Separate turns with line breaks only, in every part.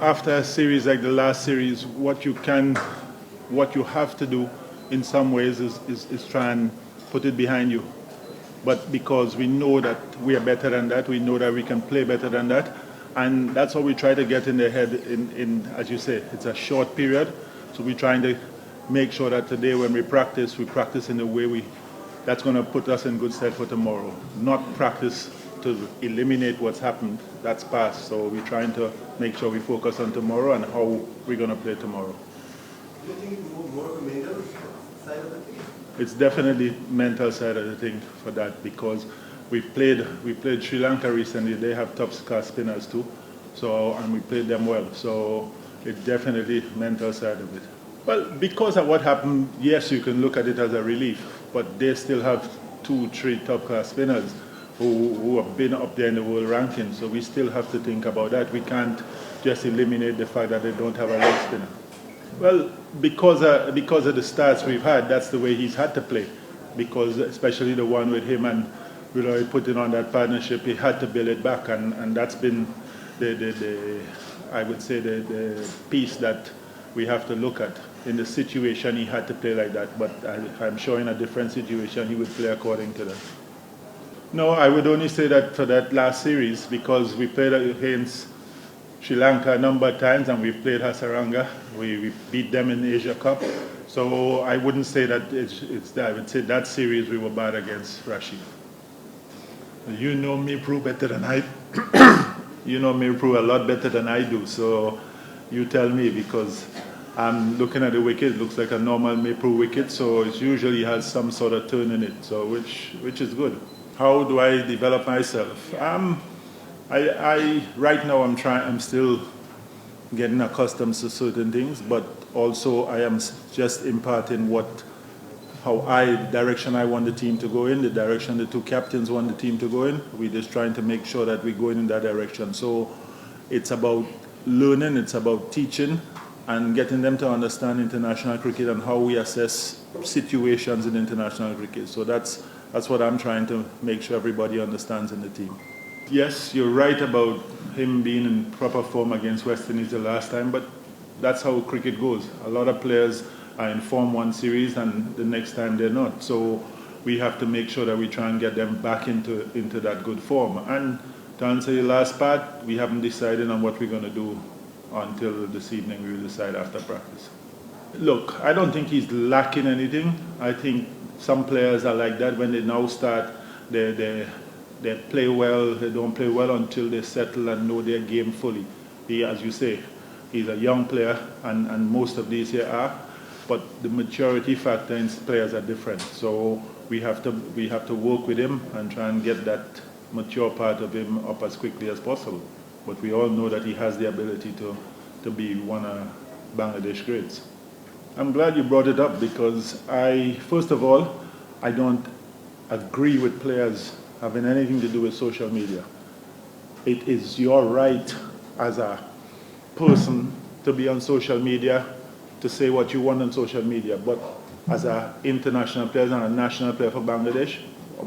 after a series like the last series, what you have to do in some ways is try and put it behind you. But because we know that we are better than that, we know that we can play better than that, and that's what we try to get in their head in as you say, it's a short period, so we're trying to make sure that today when we practice in a way that's going to put us in good stead for tomorrow. Not practice to eliminate what's happened, that's past. So we're trying to make sure we focus on tomorrow and how we're going to play tomorrow.
Do you think it's more of a mental side of the thing?
It's definitely mental side of the thing for that, because we played Sri Lanka recently. They have top-class spinners too, and we played them well. So it's definitely mental side of it. Well, because of what happened, yes, you can look at it as a relief, but they still have 2-3 top-class spinners who have been up there in the world ranking. So we still have to think about that. We can't just eliminate the fact that they don't have a leg spinner. Well, because of the starts we've had, that's the way he's had to play. Because especially the one with him and putting on that partnership, he had to build it back, and that's been I would say the piece that we have to look at. In the situation, he had to play like that, but I'm sure in a different situation, he would play according to that. No, I would only say that for that last series, because we played against Sri Lanka a number of times, and we played Hasaranga. We beat them in the Asia Cup. So I wouldn't say that it's that. I would say that series we were bad against Rashid. You know Mirpru better than I. You know Mirpru a lot better than I do. So you tell me, because I'm looking at the wicket. It looks like a normal Mirpru wicket. So it usually has some sort of turn in it. So which is good. How do I develop myself? Right now I'm still getting accustomed to certain things, but also I am just imparting direction I want the team to go in, the direction the two captains want the team to go in. We're just trying to make sure that we're going in that direction. So it's about learning, it's about teaching, and getting them to understand international cricket and how we assess situations in international cricket. So that's what I'm trying to make sure everybody understands in the team. Yes, you're right about him being in proper form against West Indies the last time, but that's how cricket goes. A lot of players are in form one series and the next time they're not. So we have to make sure that we try and get them back into that good form. And to answer your last part, we haven't decided on what we're going to do until this evening. We will decide after practice. Look, I don't think he's lacking anything. I think some players are like that. When they now start, they play well. They don't play well until they settle and know their game fully. As you say, he's a young player, and most of these here are. But the maturity factor in players are different. So we have to work with him and try and get that mature part of him up as quickly as possible. But we all know that he has the ability to be one of Bangladesh greats. I'm glad you brought it up, because first of all, I don't agree with players having anything to do with social media. It is your right as a person to be on social media, to say what you want on social media, but as an international player and a national player for Bangladesh,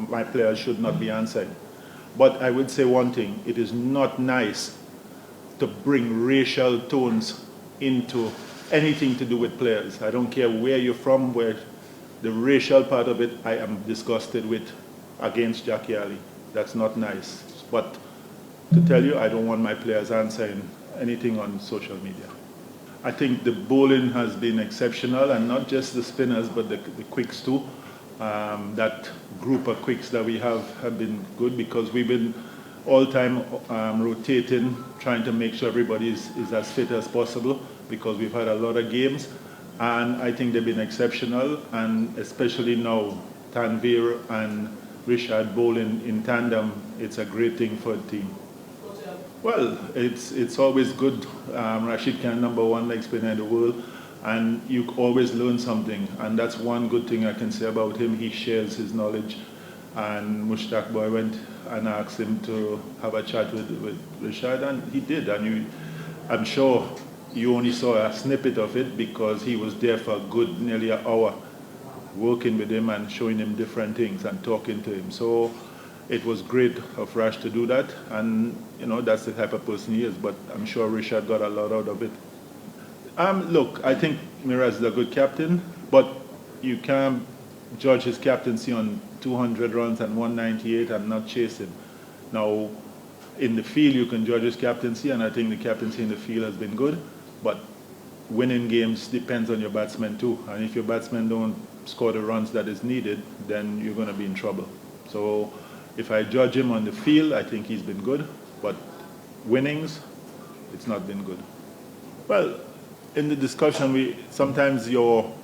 my players should not be answered. But I would say one thing: it is not nice to bring racial tones into anything to do with players. I don't care where you're from, where the racial part of it I am disgusted with against Jackie Ali. That's not nice. But to tell you, I don't want my players answering anything on social media. I think the bowling has been exceptional, and not just the spinners, but the quicks too. That group of quicks that we have been good, because we've been all time rotating, trying to make sure everybody is as fit as possible, because we've had a lot of games, and I think they've been exceptional, and especially now, Tanvir and Rishad bowling in tandem, it's a great thing for the team. Well, it's always good. Rashid Khan, #1 leg spinner in the world, and you always learn something, and that's one good thing I can say about him. He shares his knowledge, and Mushtaq Boy went and asked him to have a chat with Rashad, and he did. And I'm sure you only saw a snippet of it, because he was there for a good nearly an hour, working with him and showing him different things and talking to him. So it was great of Rash to do that, and that's the type of person he is. But I'm sure Richard got a lot out of it. Look, I think Miraz is a good captain, but you can't judge his captaincy on 200 runs and 198 and not chasing. Now, in the field, you can judge his captaincy, and I think the captaincy in the field has been good, but winning games depends on your batsmen too. And if your batsmen don't score the runs that is needed, then you're going to be in trouble. So if I judge him on the field, I think he's been good, but winnings, it's not been good. Well, in the discussion, sometimes your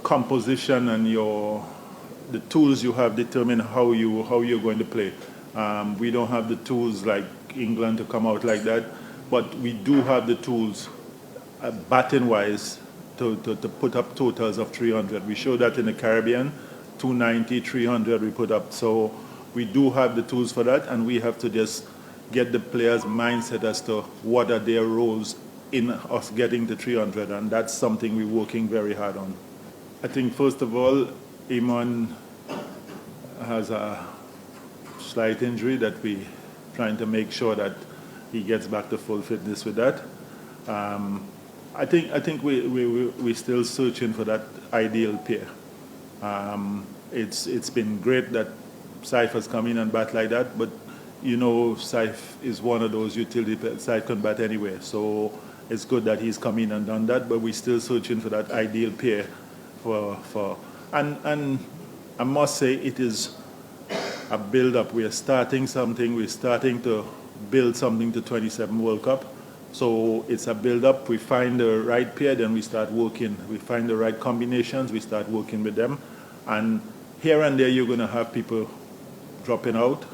composition and the tools you have determine how you're going to play. We don't have the tools like England to come out like that, but we do have the tools, batting-wise, to put up totals of 300. We showed that in the Caribbean, 290, 300 we put up. So we do have the tools for that, and we have to just get the players' mindset as to what are their roles in us getting to 300, and that's something we're working very hard on. I think first of all, Iman has a slight injury that we're trying to make sure that he gets back to full fitness with that. I think we're still searching for that ideal pair. It's been great that Saif has come in and bat like that, but Saif is one of those utility players. Saif can bat anywhere, so it's good that he's come in and done that, but we're still searching for that ideal pair and I must say it is a build-up. We are starting something. We're starting to build something to 27 World Cup. So it's a build-up. We find the right pair, then we start working. We find the right combinations, we start working with them. And here and there you're going to have people dropping out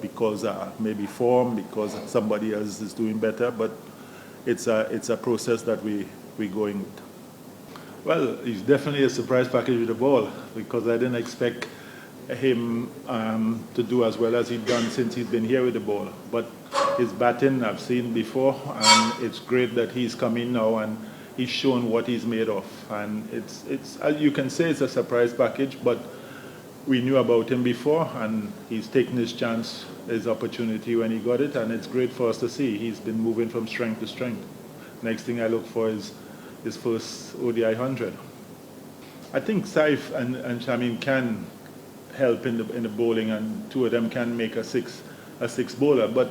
because maybe form, because somebody else is doing better, but it's a process that we're going with. Well, he's definitely a surprise package with the ball, because I didn't expect him to do as well as he's done since he's been here with the ball. But his batting I've seen before, and it's great that he's come in now and he's shown what he's made of. And it's you can say it's a surprise package, but we knew about him before, and he's taken his chance, his opportunity when he got it, and it's great for us to see. He's been moving from strength to strength. Next thing I look for is his first ODI 100. I think Saif and Shamim can help in the bowling, and two of them can make a six bowler. But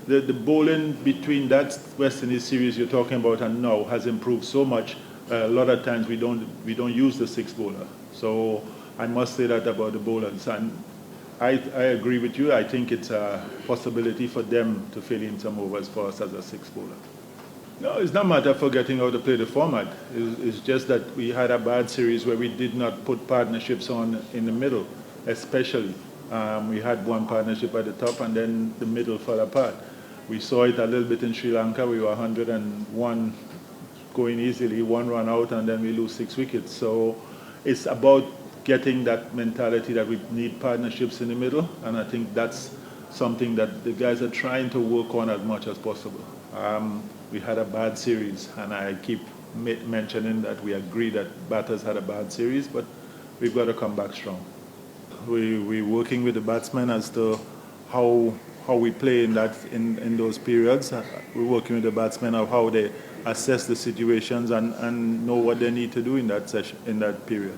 the bowling between that West Indies series you're talking about and now has improved so much. A lot of times we don't use the six bowler. So I must say that about the bowlers. And I agree with you. I think it's a possibility for them to fill in some overs for us as a six bowler. No, it's not a matter of forgetting how to play the format. It's just that we had a bad series where we did not put partnerships on in the middle, especially. We had one partnership at the top and then the middle fell apart. We saw it a little bit in Sri Lanka. We were 101 going easily, one run out, and then we lose 6 wickets. So it's about getting that mentality that we need partnerships in the middle, and I think that's something that the guys are trying to work on as much as possible. We had a bad series, and I keep mentioning that we agree that batters had a bad series, but we've got to come back strong. We're working with the batsmen as to how we play in those periods. We're working with the batsmen of how they assess the situations and know what they need to do in that period.